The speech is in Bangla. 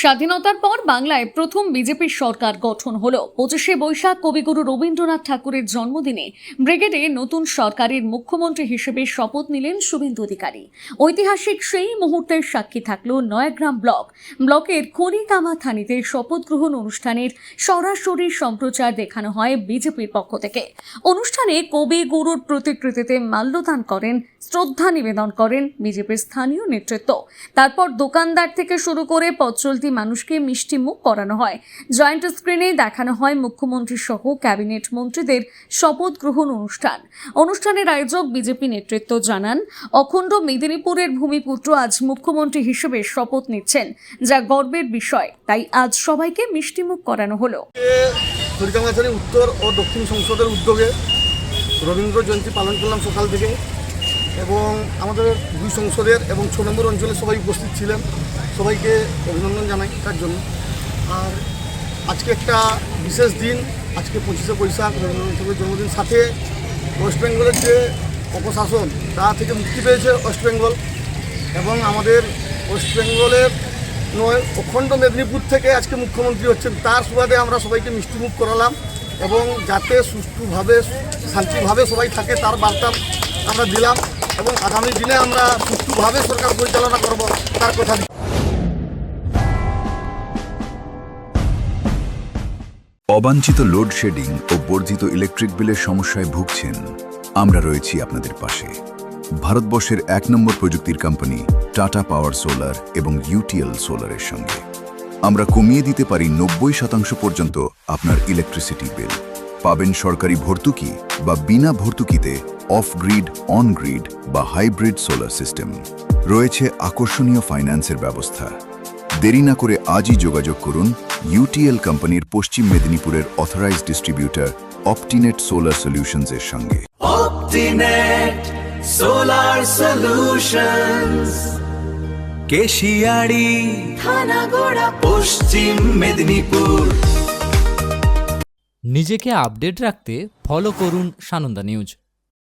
স্বাধীনতার পর বাংলায় প্রথম বিজেপির সরকার গঠন হলো। 25শে বৈশাখ কবিগুরু রবীন্দ্রনাথ ঠাকুরের জন্মদিনে ব্রিগেডে নতুন সরকারের মুখ্যমন্ত্রী হিসেবে শপথ নিলেন শুভেন্দু অধিকারী। ঐতিহাসিক সেই মুহূর্তের সাক্ষী থাকলো নয়াগ্রাম ব্লকের খড়িকামা থানিতে শপথ গ্রহণ অনুষ্ঠানের সরাসরি সম্প্রচার দেখানো হয় বিজেপির পক্ষ থেকে। অনুষ্ঠানে কবিগুরুর প্রতিকৃতিতে মাল্যদান করেন, শ্রদ্ধা নিবেদন করেন বিজেপির স্থানীয় নেতৃত্ব। তারপর দোকানদার থেকে শুরু করে পথ চলতি মানুষকে মিষ্টি মুখ করানো হয়। জয়েন্ট স্ক্রিনে দেখানো হয় মুখ্যমন্ত্রী সহ ক্যাবিনেট মন্ত্রীদের শপথ গ্রহণ অনুষ্ঠানের আয়োজক বিজেপি নেতৃত্ব জানান, অখণ্ড মেদিনীপুরের ভূমিপুত্র আজ মুখ্যমন্ত্রী হিসেবে শপথ নিচ্ছেন, যা গর্বের বিষয়। তাই আজ সবাইকে মিষ্টি মুখ করানো হলো। খড়িকামা থানা উত্তর ও দক্ষিণ সংসদের উদ্যোগে রবীন্দ্র জয়ন্তী পালন করলাম সকাল থেকে, এবং আমাদের দুই সংসদের এবং 6 নম্বর অঞ্চলে সবাই উপস্থিত ছিলেন। সবাইকে অভিনন্দন জানাই তার জন্য। আর আজকে একটা বিশেষ দিন, আজকে 25শে বৈশাখ রবীন্দ্রনাথ ঠাকুরের জন্মদিন। সাথে ওয়েস্ট বেঙ্গলের যে অপশাসন তা থেকে মুক্তি পেয়েছে ওয়েস্ট বেঙ্গল, এবং আমাদের ওয়েস্ট বেঙ্গলের নয় অখণ্ড মেদিনীপুর থেকে আজকে মুখ্যমন্ত্রী হচ্ছেন। তার সুবাদে আমরা সবাইকে মিষ্টিমুখ করালাম, এবং যাতে সুষ্ঠুভাবে শান্তিভাবে সবাই থাকে তার বার্তা আমরা দিলাম, এবং আগামী দিনে আমরা সুষ্ঠুভাবে সরকার পরিচালনা করব তার কথা। অবাঞ্ছিত লোডশেডিং ও বর্ধিত ইলেকট্রিক বিলের সমস্যায় ভুগছেন? আমরা রয়েছি আপনাদের পাশে। ভারতবর্ষের 1 নম্বর প্রযুক্তির কোম্পানি টাটা পাওয়ার সোলার এবং ইউটিএল সোলারের সঙ্গে আমরা কমিয়ে দিতে পারি 90% পর্যন্ত আপনার ইলেকট্রিসিটি বিল। পাবেন সরকারি ভর্তুকি বা বিনা ভর্তুকিতে অফ গ্রিড, অন গ্রিড বা হাইব্রিড সোলার সিস্টেম। রয়েছে আকর্ষণীয় ফাইন্যান্সের ব্যবস্থা। দেরি না করে আজই যোগাযোগ করুন ইউটিএল কোম্পানির পশ্চিম মেদিনীপুরের অথরাইজড ডিস্ট্রিবিউটর অপটিনেট সোলার সলিউশনস এর সঙ্গে। অপটিনেট সোলার সলিউশনস, কেশিয়াড়ি, থানাগোড়া, পশ্চিম মেদিনীপুর। নিজেকে আপডেট রাখতে ফলো করুন সানন্দা নিউজ।